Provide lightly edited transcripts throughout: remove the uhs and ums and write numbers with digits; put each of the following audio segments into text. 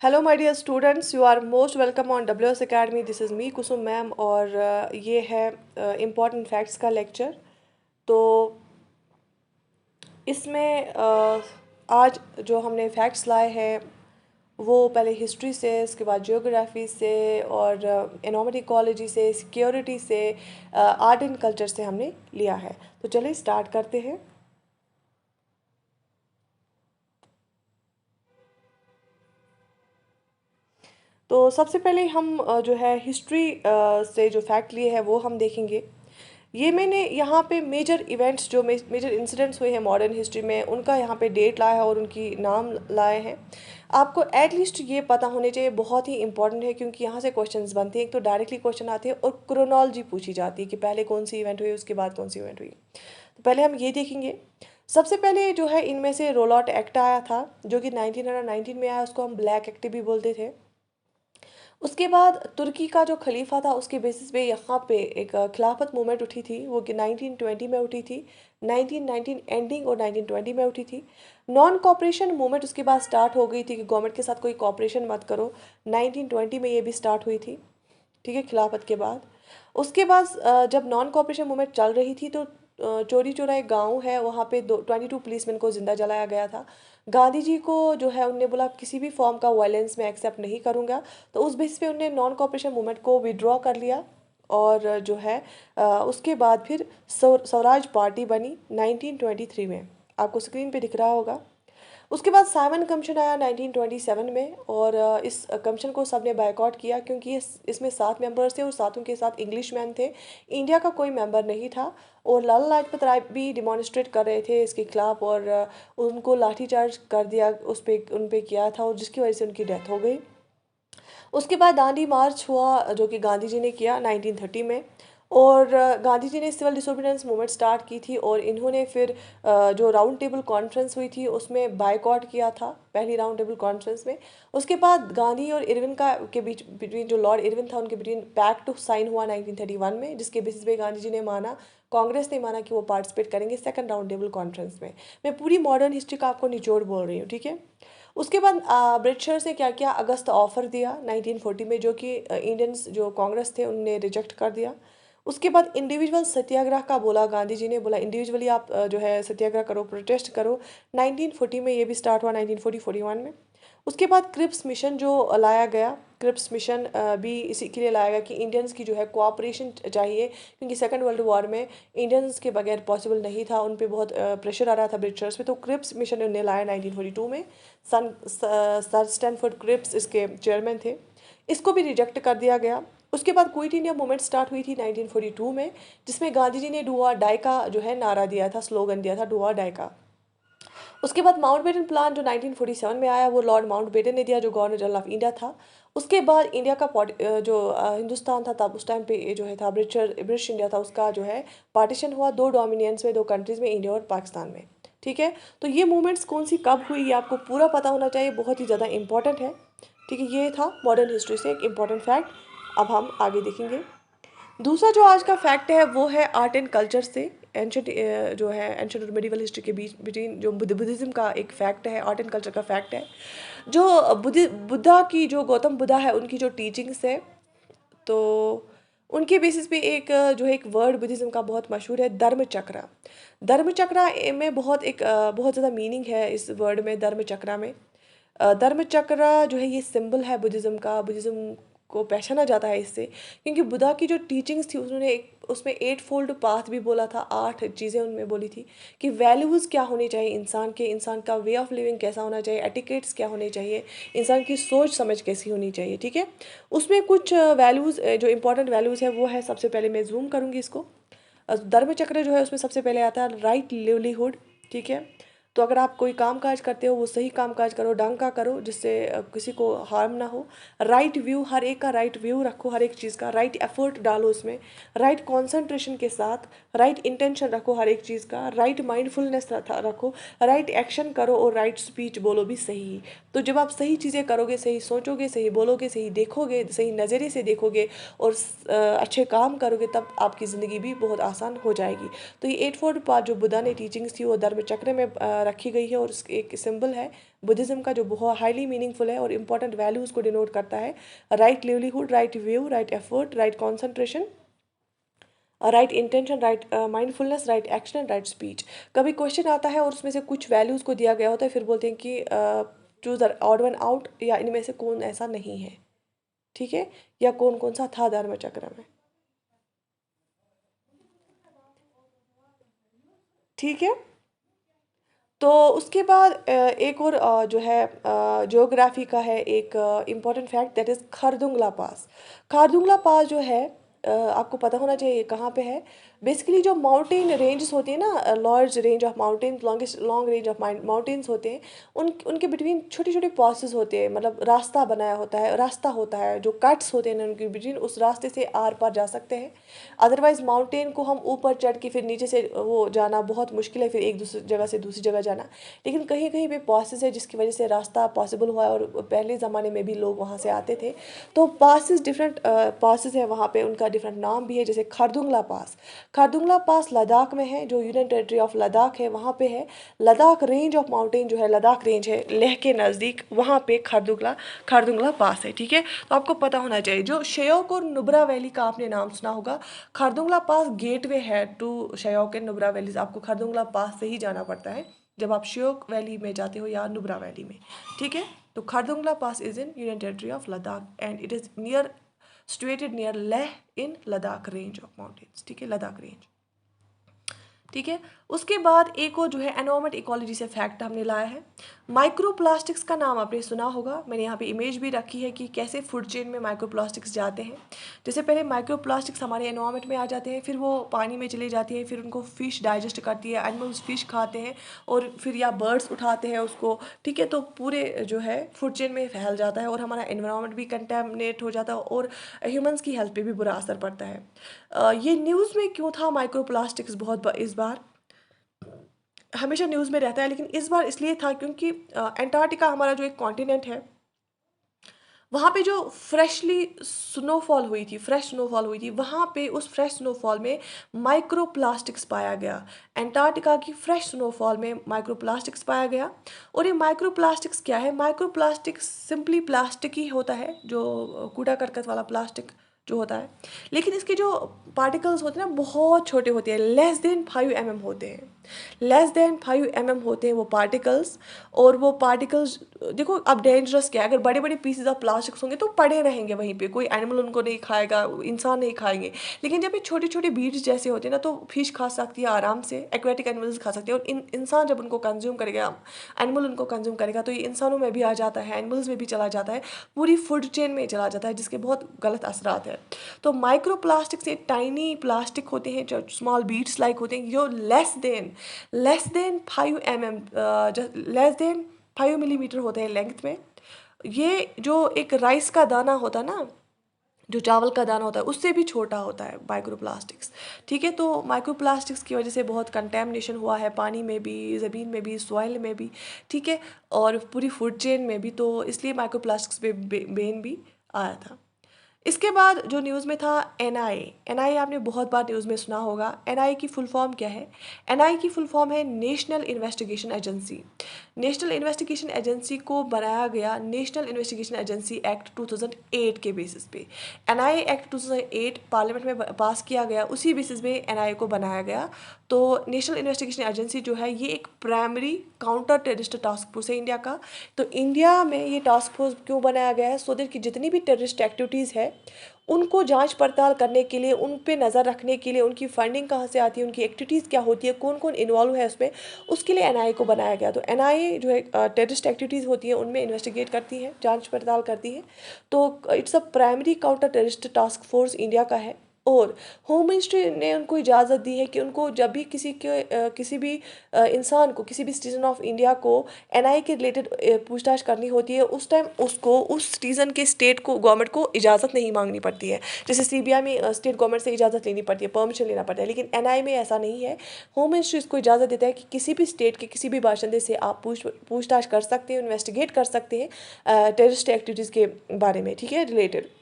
Hello my dear students, you are most welcome on WS Academy। This is me Kusum ma'am और ये है important facts का lecture. तो इसमें आज जो हमने फैक्ट्स लाए हैं वो पहले हिस्ट्री से, उसके बाद जियोग्राफी से और एनोमेटिकोलॉजी से, सिक्योरिटी से, आर्ट एंड कल्चर से हमने लिया है। तो चलिए स्टार्ट करते हैं। तो सबसे पहले हम जो है हिस्ट्री से जो फैक्ट लिए हैं वो हम देखेंगे। ये मैंने यहाँ पे मेजर इवेंट्स जो मेजर इंसिडेंट्स हुए हैं मॉडर्न हिस्ट्री में, उनका यहाँ पे डेट लाया है और उनकी नाम लाए हैं। आपको एटलीस्ट ये पता होने चाहिए, बहुत ही इंपॉर्टेंट है क्योंकि यहाँ से क्वेश्चंस बनते हैं। एक तो डायरेक्टली क्वेश्चन आते हैं और क्रोनोलॉजी पूछी जाती है कि पहले कौन सी इवेंट हुई, उसके बाद कौन सी इवेंट हुई। तो पहले हम ये देखेंगे। सबसे पहले जो है इनमें से रोल आउट एक्ट आया था जो कि 1919 में आया, उसको हम ब्लैक एक्ट भी बोलते थे। उसके बाद तुर्की का जो खलीफा था उसके बेसिस पे यहाँ पे एक खिलाफत मूवमेंट उठी थी, वो कि 1920 में उठी थी। 1919 एंडिंग और 1920 में उठी थी। नॉन कॉपरेशन मूवमेंट उसके बाद स्टार्ट हो गई थी कि गवर्नमेंट के साथ कोई कॉपरेशन मत करो। 1920 में ये भी स्टार्ट हुई थी, ठीक है, खिलाफत के बाद। उसके बाद जब नॉन कॉपरेशन मूवमेंट चल रही थी तो चोरी चोरा एक गाँव है, वहाँ पे 22 पुलिसमैन को जिंदा जलाया गया था। गांधी जी को जो है उनने बोला किसी भी फॉर्म का वायलेंस मैं एक्सेप्ट नहीं करूँगा। तो उस बेसिस पे उन्होंने नॉन कॉपरेशन मूवमेंट को विड्रॉ कर लिया और जो है उसके बाद फिर स्वराज पार्टी बनी 1923 में। आपको स्क्रीन पे दिख रहा होगा। उसके बाद साइमन कमीशन आया 1927 में और इस कमीशन को सबने बायकॉट किया क्योंकि इसमें 7 मेंबर्स थे और सातों के साथ इंग्लिश मैन थे। इंडिया का कोई मेंबर नहीं था। और लाला लाजपत राय भी डिमॉन्स्ट्रेट कर रहे थे इसके खिलाफ और उनको लाठीचार्ज कर दिया, उन पे किया था और जिसकी वजह से उनकी डेथ हो गई। उसके बाद दांडी मार्च हुआ जो कि गांधी जी ने किया 1930 में। और गांधी जी ने सिविल डिसोबीडियंस मूवमेंट स्टार्ट की थी और इन्होंने फिर जो राउंड टेबल कॉन्फ्रेंस हुई थी उसमें बायकॉट किया था, पहली राउंड टेबल कॉन्फ्रेंस में। उसके बाद गांधी और इरविन का के बीच बिटवीन जो लॉर्ड इरविन था उनके बिटवीन पैक्ट साइन हुआ 1931 में, जिसके बेसिस पे गांधी जी ने माना, कांग्रेस ने माना कि वो पार्टिसिपेट करेंगे सेकंड राउंड टेबल कॉन्फ्रेंस में। मैं पूरी मॉडर्न हिस्ट्री का आपको निचोड़ बोल रही हूँ, ठीक है। उसके बाद ब्रिटिशर्स ने क्या किया, अगस्त ऑफर दिया 1940 में, जो कि इंडियंस जो कांग्रेस थे उनने रिजेक्ट कर दिया। उसके बाद इंडिविजुअल सत्याग्रह का बोला, गांधी जी ने बोला इंडिविजुअली आप जो है सत्याग्रह करो, प्रोटेस्ट करो। 1940 में ये भी स्टार्ट हुआ, 1941 में। उसके बाद क्रिप्स मिशन जो लाया गया, क्रिप्स मिशन भी इसी के लिए लाया गया कि इंडियंस की जो है कोऑपरेशन चाहिए क्योंकि सेकेंड वर्ल्ड वॉर में इंडियंस के बगैर पॉसिबल नहीं था, उन पे बहुत प्रेशर आ रहा था ब्रिटिशर्स पे। तो क्रिप्स मिशन उन्हें लाया 1942 में। सर स्टैनफोर्ड क्रिप्स इसके चेयरमैन थे। इसको भी रिजेक्ट कर दिया गया। उसके बाद क्विट इंडिया मूवमेंट स्टार्ट हुई थी 1942 में, जिसमें गांधी जी ने डू और डाई का जो है नारा दिया था, स्लोगन दिया था, डू और डाई का। उसके बाद माउंटबेटन प्लान जो 1947 में आया वो लॉर्ड माउंटबेटन ने दिया, जो गवर्नर जनरल ऑफ इंडिया था। उसके बाद इंडिया का जो हिंदुस्तान था तब उस टाइम पे जो है था ब्रिटिश इंडिया था, उसका जो है पार्टीशन हुआ दो डोमिनियंस में, दो कंट्रीज में, इंडिया और पाकिस्तान में, ठीक है। तो ये मूवमेंट्स कौन सी कब हुई ये आपको पूरा पता होना चाहिए, बहुत ही ज़्यादा इंपॉर्टेंट है, ठीक है। ये था मॉडर्न हिस्ट्री से एक इम्पॉर्टेंट फैक्ट। अब हम आगे देखेंगे। दूसरा जो आज का फैक्ट है वो है आर्ट एंड कल्चर से, एंशंट जो है एंशंट और मिडिवल हिस्ट्री के बीच बिटवीन जो बुद्धिज्म का एक फैक्ट है, आर्ट एंड कल्चर का फैक्ट है। जो बुद्धा की जो गौतम बुद्धा है उनकी जो टीचिंग्स है, तो उनके बेसिस पे एक जो है एक वर्ड बुद्धिज्म का बहुत मशहूर है, धर्म चक्र। धर्म चक्र में बहुत ज़्यादा मीनिंग है इस वर्ड में, धर्म चक्र में। धर्म चक्र जो है ये सिंबल है बुद्धिज्म का, बुद्धिज्म को पहचाना जाता है इससे क्योंकि बुद्धा की जो टीचिंग्स थी उन्होंने एक उसमें 8 फोल्ड पाथ भी बोला था, 8 चीज़ें उनमें बोली थी कि वैल्यूज़ क्या होने चाहिए इंसान के, इंसान का वे ऑफ लिविंग कैसा होना चाहिए, एटिकेट्स क्या होने चाहिए, इंसान की सोच समझ कैसी होनी चाहिए, ठीक है। उसमें कुछ वैल्यूज़ जो इंपॉर्टेंट वैल्यूज़ है वो है, सबसे पहले मैं जूम करूँगी इसको। धर्म चक्र जो है उसमें सबसे पहले आता है राइट लिवलीहुड, ठीक है। तो अगर आप कोई काम काज करते हो वो सही काम काज करो, ढंग का करो, जिससे किसी को हार्म ना हो। राइट व्यू, हर एक का राइट व्यू रखो, हर एक चीज़ का राइट एफर्ट डालो उसमें, राइट कॉन्सेंट्रेशन के साथ, राइट इंटेंशन रखो हर एक चीज़ का, राइट माइंडफुलनेस रखो, राइट एक्शन करो और राइट स्पीच बोलो भी सही। तो जब आप सही चीज़ें करोगे, सही सोचोगे, सही बोलोगे, सही देखोगे, सही नज़रिए से देखोगे और अच्छे काम करोगे, तब आपकी ज़िंदगी भी बहुत आसान हो जाएगी। तो ये 8 फोल्ड पाथ जो बुद्धा ने टीचिंग्स थी वो धर्म चक्र में रखी गई है और उसकी एक सिंबल है बुद्धिज़्म का जो बहुत हाईली मीनिंगफुल है और इंपॉर्टेंट वैल्यूज़ को डिनोट करता है। Right livelihood, right view, right effort, right concentration, right intention, right mindfulness, right action, right speech. कभी क्वेश्चन आता है और उसमें से कुछ वैल्यूज़ को दिया गया होता है, फिर बोलते हैं कि choose the odd one out, या इनमें से कौन ऐसा नहीं है, ठीक है, या कौन कौन सा था धर्म चक्र में, ठीक है। तो उसके बाद एक और जो है ज्योग्राफी का है एक important fact, that is Khardungla pass. Khardungla pass जो है आपको पता होना चाहिए कहाँ पे है। बेसिकली जो माउंटेन रेंजेस होती है ना, large range of mountains, long range of mountains होते हैं, उनके बिटवीन छोटे छोटे पासेस होते हैं, मतलब रास्ता बनाया होता है, रास्ता होता है, जो कट्स होते हैं उनके बिटवीन, उस रास्ते से आर पार जा सकते हैं। अदरवाइज माउंटेन को हम ऊपर चढ़ के फिर नीचे से वो जाना बहुत मुश्किल है, फिर एक दूसरी जगह से दूसरी जगह जाना। लेकिन कहीं कहीं पे पासेस है जिसकी वजह से रास्ता पॉसिबल हुआ है, और पहले ज़माने में भी लोग वहाँ से आते थे। तो पासेस डिफरेंट पासेस है वहाँ पे, उनका डिफरेंट नाम भी है, जैसे खारदुंगला पास। खारदुंगला पास लद्दाख में है, जो यूनियन टेरिटरी ऑफ लद्दाख है वहाँ पे है। लद्दाख रेंज ऑफ माउंटेन जो है, लद्दाख रेंज है लेह के नज़दीक, वहाँ पे खारदुंगला पास है, ठीक है। तो आपको पता होना चाहिए। जो श्योक और नुब्रा वैली का आपने नाम सुना होगा, खारदुंगला पास गेटवे है to Shyok and Nubra valley. आपको खारदुंगला पास से ही जाना पड़ता है जब आप श्योक वैली में जाते हो या नुब्रा वैली में, ठीक है। तो Khardungla pass is in union territory of Ladakh and it is near situated near Leh in Ladakh range of mountains, ठीक है, लद्दाख रेंज, ठीक है। उसके बाद एक और जो है एनवायरमेंट इकोलॉजी से फैक्ट हमने लाया है। माइक्रोप्लास्टिक्स का नाम आपने सुना होगा, मैंने यहाँ पे इमेज भी रखी है कि कैसे फूड चेन में माइक्रोप्लास्टिक्स जाते हैं। जैसे पहले माइक्रोप्लास्टिक्स हमारे एनवायरमेंट में आ जाते हैं, फिर वो पानी में चले जाती है, फिर उनको फिश डाइजेस्ट करती है, एनिमल्स फिश खाते हैं, और फिर या बर्ड्स उठाते हैं उसको, ठीक है। तो पूरे जो है फूड चेन में फैल जाता है और हमारा एनवायरमेंट भी कंटेमिनेट हो जाता है और ह्यूमंस की हेल्थ पे भी बुरा असर पड़ता है। ये न्यूज़ में क्यों था माइक्रोप्लास्टिक्स बहुत इस बार, हमेशा न्यूज़ में रहता है, लेकिन इस बार इसलिए था क्योंकि अंटार्कटिका हमारा जो एक कॉन्टिनेंट है, वहाँ पे जो फ्रेशली स्नोफॉल हुई थी, फ्रेश स्नोफॉल हुई थी, वहाँ पे उस फ्रेश स्नोफॉल में माइक्रोप्लास्टिक्स पाया गया। अंटार्कटिका की फ्रेश स्नोफॉल में माइक्रोप्लास्टिक्स पाया गया। और ये माइक्रोप्लास्टिक्स क्या है? माइक्रोप्लास्टिक्स सिंपली प्लास्टिक ही होता है, जो कूड़ा करकट वाला प्लास्टिक जो होता है, लेकिन इसके जो पार्टिकल्स होते हैं ना, बहुत छोटे होते हैं, लेस देन 5 mm होते हैं, लेस देन 5 mm होते हैं वो पार्टिकल्स। और वो पार्टिकल्स देखो अब डेंजरस क्या है, अगर बड़े बड़े पीसेज ऑफ प्लास्टिक्स होंगे तो पड़े रहेंगे वहीं पे, कोई एनिमल उनको नहीं खाएगा, इंसान नहीं खाएंगे। लेकिन जब ये छोटे छोटे बीड्स जैसे होते हैं ना, तो फिश खा सकती है आराम से, एक्वेटिक एनिमल्स खा सकते हैं, और इंसान जब उनको कंज्यूम करेगा, एनिमल उनको कंज्यूम करेगा, तो ये इंसानों में भी आ जाता है, एनिमल्स में भी चला जाता है, पूरी फूड चेन में चला जाता है, जिसके बहुत गलत असरात है। तो माइक्रो प्लास्टिक से टाइनी प्लास्टिक होते हैं, जो स्मॉल बीड्स लाइक होते हैं, जो less than 5 mm, less than 5 mm होते हैं लेंथ में। ये जो एक राइस का दाना होता है ना, जो चावल का दाना होता है, उससे भी छोटा होता है माइक्रोप्लास्टिक्स, ठीक है। तो माइक्रोप्लास्टिक्स की वजह से बहुत कंटेमिनेशन हुआ है, पानी में भी, ज़मीन में भी, सॉइल में भी, ठीक है, और पूरी फूड चेन में भी। तो इसलिए माइक्रोप्लास्टिक्स पे बैन भी आया था। इसके बाद जो न्यूज़ में था एनआईए आपने बहुत बार न्यूज़ में सुना होगा। एनआईए की फुल फॉर्म क्या है? एनआईए की फुल फॉर्म है national investigation agency. National investigation agency को बनाया गया नेशनल इन्वेस्टिगेशन एजेंसी एक्ट 2008 के बेसिस पे। एनआईए एक्ट 2008 पार्लियामेंट में पास किया गया, उसी बेसिस पे एनआईए को बनाया गया। तो नेशनल इन्वेस्टिगेशन एजेंसी जो है, ये एक primary counter terrorist task force है इंडिया का। तो इंडिया में ये टास्क फोर्स क्यों बनाया गया है? सो दैट कि जितनी भी टेररिस्ट एक्टिविटीज़ है, उनको जांच पड़ताल करने के लिए, उन पे नज़र रखने के लिए, उनकी फंडिंग कहाँ से आती है, उनकी एक्टिविटीज़ क्या होती है, कौन कौन इन्वॉल्व है उसमें, उसके लिए एनआईए को बनाया गया। तो एनआईए जो है टेररिस्ट एक्टिविटीज़ होती है उनमें इन्वेस्टिगेट करती है, जांच पड़ताल करती है। तो it's a primary counter terrorist task force India का है। और होम मिनिस्ट्री ने उनको इजाज़त दी है कि उनको जब भी किसी भी इंसान को, किसी भी सिटीज़न ऑफ इंडिया को एनआईए के रिलेटेड पूछताछ करनी होती है, उस टाइम उसको उस सिटीज़न के स्टेट को, गवर्नमेंट को इजाज़त नहीं मांगनी पड़ती है। जैसे सीबीआई में स्टेट गवर्नमेंट से इजाज़त लेनी पड़ती है, परमिशन लेना पड़ता है, लेकिन एनआईए में ऐसा नहीं है। होम मिनिस्ट्री इसको इजाज़त देता है कि किसी भी स्टेट के किसी भी बाशिंदे से आप पूछताछ कर सकते हैं, इन्वेस्टिगेट कर सकते हैं टेररिस्ट एक्टिविटीज़ के बारे में, ठीक है, रिलेटेड।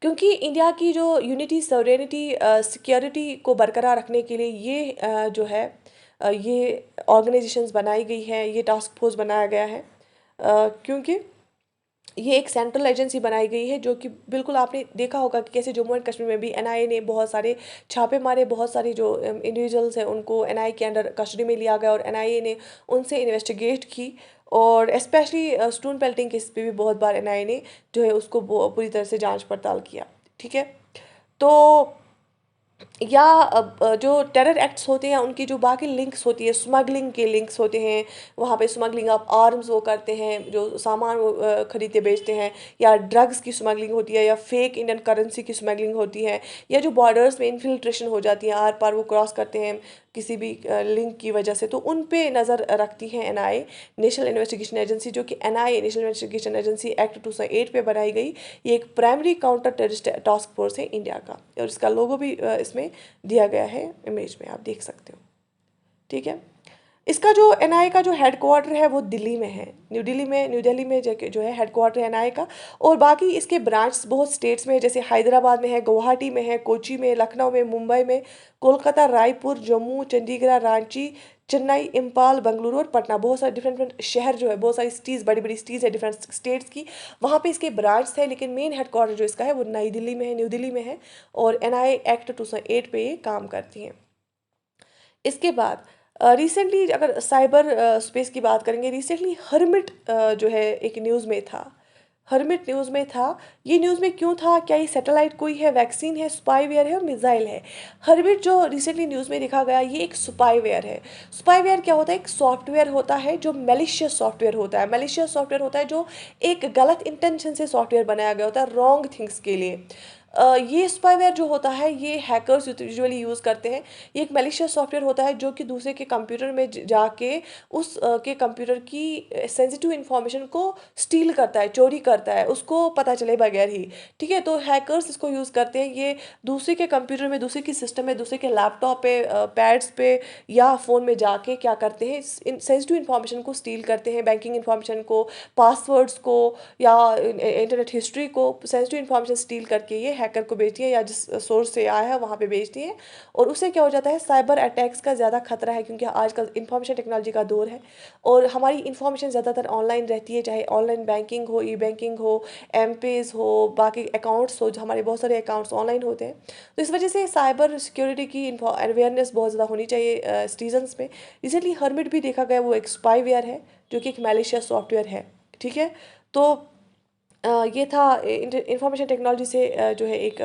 क्योंकि इंडिया की जो यूनिटी, सॉवरेनिटी, सिक्योरिटी को बरकरार रखने के लिए ये जो है ये ऑर्गेनाइजेशंस बनाई गई है, ये टास्क फोर्स बनाया गया है, क्योंकि ये एक सेंट्रल एजेंसी बनाई गई है, जो कि बिल्कुल आपने देखा होगा कि कैसे जम्मू एंड कश्मीर में भी एनआईए ने बहुत सारे छापे मारे, बहुत सारे जो इंडिविजुअल्स हैं उनको एनआईए के अंडर कस्टडी में लिया गया और एनआईए ने उनसे इन्वेस्टिगेट की। और स्पेशली स्टोन पेल्टिंग केस पे भी बहुत बार एनआईए ने जो है उसको पूरी तरह से जांच पड़ताल किया। ठीक है, तो या जो टेरर एक्ट्स होते हैं उनकी जो बाकी लिंक्स होती है, स्मगलिंग के लिंक्स होते हैं, वहाँ पे स्मगलिंग ऑफ आर्म्स वो करते हैं, जो सामान वो खरीदते बेचते हैं, या ड्रग्स की स्मगलिंग होती है, या फेक इंडियन करेंसी की स्मगलिंग होती है, या जो बॉर्डर्स में इन्फिल्ट्रेशन हो जाती है, आर पार वो क्रॉस करते हैं किसी भी लिंक की वजह से, तो उन पे नज़र रखती है एनआईए, नेशनल इन्वेस्टिगेशन एजेंसी, जो कि NIA national investigation agency act 2008 पे बनाई गई। ये एक primary counter terrorist task force है इंडिया का, और इसका लोगो भी इसमें दिया गया है, इमेज में आप देख सकते हो। ठीक है, इसका जो एनआईए का जो हेडक्वार्टर है वो दिल्ली में है, न्यू दिल्ली में जो है हेडक्वार्टर है एनआईए का। और बाकी इसके ब्रांच बहुत स्टेट्स में है, जैसे हैदराबाद में है, गुवाहाटी में है, कोची में, लखनऊ में, मुंबई में, कोलकाता, रायपुर, जम्मू, चंडीगढ़, रांची, चेन्नई, इम्फाल, बेंगलुरु और पटना, बहुत सारे डिफरेंट डिफरेंट शहर जो है, बहुत सारी सिटीज़, बड़ी बड़ी सिटीज़ है डिफरेंट स्टेट्स की, वहाँ पे इसके ब्रांच है। लेकिन मेन हेडक्वार्टर जो इसका है वो नई दिल्ली में है, न्यू दिल्ली में है, और एनआईए एक्ट 2008 पे ये काम करती हैं। इसके बाद रिसेंटली अगर साइबर स्पेस की बात करेंगे, रिसेंटली हर्मिट जो है एक न्यूज़ में था, हर्मिट न्यूज़ में था। ये न्यूज़ में क्यों था? क्या ये सैटेलाइट कोई है, वैक्सीन है, स्पाईवेयर है और मिसाइल है? हर्मिट जो रिसेंटली न्यूज़ में देखा गया, ये एक स्पाईवेयर है। स्पाईवेयर क्या होता है? एक सॉफ्टवेयर होता है जो मेलिशियस सॉफ्टवेयर होता है। मेलिशियस सॉफ्टवेयर होता है जो एक गलत इंटेंशन से सॉफ्टवेयर बनाया गया होता है, रॉन्ग थिंग्स के लिए। ये स्पाईवेयर जो होता है ये हैकर्स यूजुअली यूज़ करते हैं। ये एक मेलिशियस सॉफ्टवेयर होता है जो कि दूसरे के कंप्यूटर में जाके उस के कंप्यूटर की सेंसिटिव इन्फॉर्मेशन को स्टील करता है, चोरी करता है, उसको पता चले बगैर ही। ठीक है, तो हैकर्स इसको यूज़ करते हैं, ये दूसरे के कंप्यूटर में, दूसरे की सिस्टम में, दूसरे के लैपटॉप पे, पैड्स पे या फ़ोन में जाके क्या करते हैं, सेंसिटिव इन्फॉर्मेशन को स्टील करते हैं, बैंकिंग इन्फॉर्मेशन को, पासवर्ड्स को, या इंटरनेट हिस्ट्री को, सेंसिटिव इन्फॉर्मेशन स्टील करके ये हैकर को बेचती है, या जिस सोर्स से आया है वहाँ पे बेचती है। और उससे क्या हो जाता है, साइबर अटैक्स का ज़्यादा खतरा है, क्योंकि आजकल इन्फॉर्मेशन टेक्नोलॉजी का दौर है और हमारी इन्फॉर्मेशन ज़्यादातर ऑनलाइन रहती है, चाहे ऑनलाइन बैंकिंग हो, ई बैंकिंग हो, एम पेज हो, बाकी अकाउंट्स हो, जो हमारे बहुत सारे अकाउंट्स ऑनलाइन होते हैं। तो इस वजह से साइबर सिक्योरिटी की अवेयरनेस बहुत ज़्यादा होनी चाहिए सिटीजन्स में। रिसेंटली हर्मिट भी देखा गया, वो एक स्पाईवेयर है जो कि एक मैलिशियस सॉफ्टवेयर है। ठीक है, तो ये था इंफॉर्मेशन टेक्नोलॉजी से जो है एक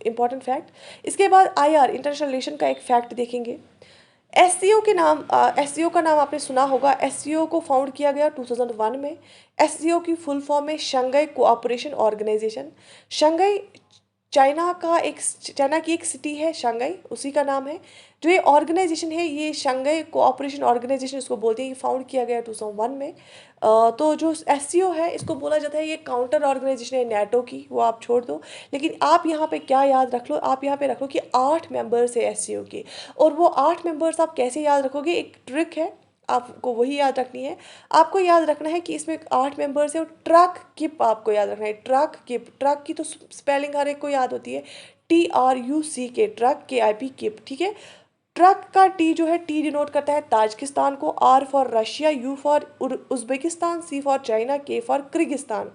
इम्पॉर्टेंट फैक्ट। इसके बाद आईआर इंटरनेशनल रिलेशन का एक फैक्ट देखेंगे। एससीओ के नाम, एससीओ का नाम आपने सुना होगा। एससीओ को फाउंड किया गया 2001 में। एससीओ की फुल फॉर्म है Shanghai cooperation organisation. Shanghai China की एक सिटी है शंघाई, उसी का नाम है। जो ये ऑर्गेनाइजेशन है, ये शंघाई कोऑपरेशन ऑर्गेनाइजेशन इसको बोलते हैं। ये फाउंड किया गया 2001 में। तो जो एससीओ है इसको बोला जाता है ये काउंटर ऑर्गेनाइजेशन है नेटो की, वो आप छोड़ दो। लेकिन आप यहाँ पे क्या याद रख लो, आप यहाँ पे रख लो कि 8 मेंबर्स है एससीओ के। और वो 8 मेंबर्स आप कैसे याद रखोगे, एक ट्रिक है, आपको वही याद रखनी है। आपको याद रखना है कि इसमें 8 मेंबर्स है, और ट्रक किप आपको याद रखना है। ट्रक किप, ट्रक की तो स्पेलिंग हर एक को याद होती है, TRUCK, ट्रक, KIP, किप। ठीक है, ट्रक का टी जो है, टी डिनोट करता है ताजिकिस्तान को, R for Russia, U for Uzbekistan, C for China, K for Kyrgyzstan.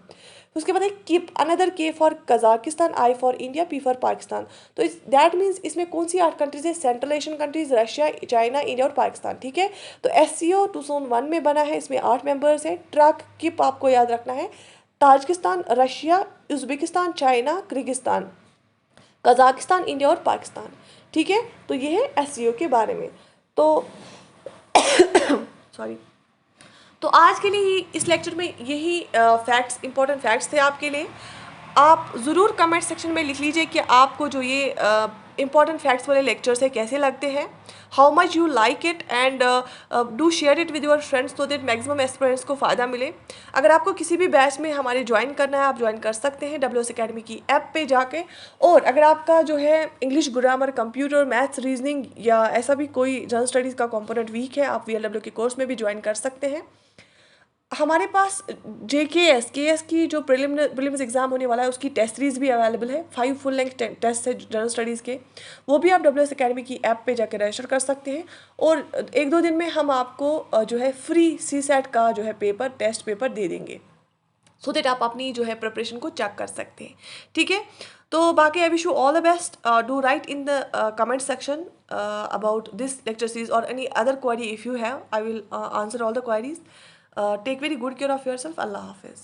उसके बाद है किप, another, K for Kazakhstan, I for India, P for Pakistan. तो इस दैट मीन्स इसमें कौन सी 8 कंट्रीज है? Central Asian countries, Russia, China, India और पाकिस्तान। ठीक है, तो एससीओ 2001 में बना है, इसमें 8 मेंबर्स हैं। ट्रक किप आपको याद रखना है, Tajikistan, Russia, Uzbekistan, China, Kyrgyzstan, Kazakhstan, India और पाकिस्तान। ठीक है, तो ये है एससीओ के बारे में। तो सॉरी, तो आज के लिए ही इस लेक्चर में यही फैक्ट्स, इंपॉर्टेंट फैक्ट्स थे आपके लिए। आप ज़रूर कमेंट सेक्शन में लिख लीजिए कि आपको जो ये इंपॉर्टेंट फैक्ट्स वाले लेक्चर्स है कैसे लगते हैं, how much you like it, and do share it with your friends so that maximum aspirants को फ़ायदा मिले। अगर आपको किसी भी बैच में हमारे ज्वाइन करना है, आप ज्वाइन कर सकते हैं WS अकेडमी की ऐप पे जाके। और अगर आपका जो है English, grammar, computer, maths, reasoning या ऐसा भी कोई जनरल स्टडीज़ का कंपोनेंट वीक है, आप VLW के कोर्स में भी ज्वाइन कर सकते हैं। हमारे पास के एस की जो प्रीलिम्स एग्ज़ाम होने वाला है उसकी टेस्ट सीरीज़ भी अवेलेबल है। 5 फुल लेंथ टेस्ट है जनरल स्टडीज़ के, वो भी आप WS अकेडमी की ऐप पे जाकर रजिस्टर कर सकते हैं। और 1-2 दिन में हम आपको जो है फ्री CSAT का जो है टेस्ट पेपर दे देंगे, सो दैट आप अपनी जो है प्रिपरेशन को चेक कर सकते हैं। ठीक है, तो बाकी I wish you all the best. Do right in the comment section about this lecture series or any other query if you have. I will answer all the queries. Take very good care of yourself. Allah Hafiz.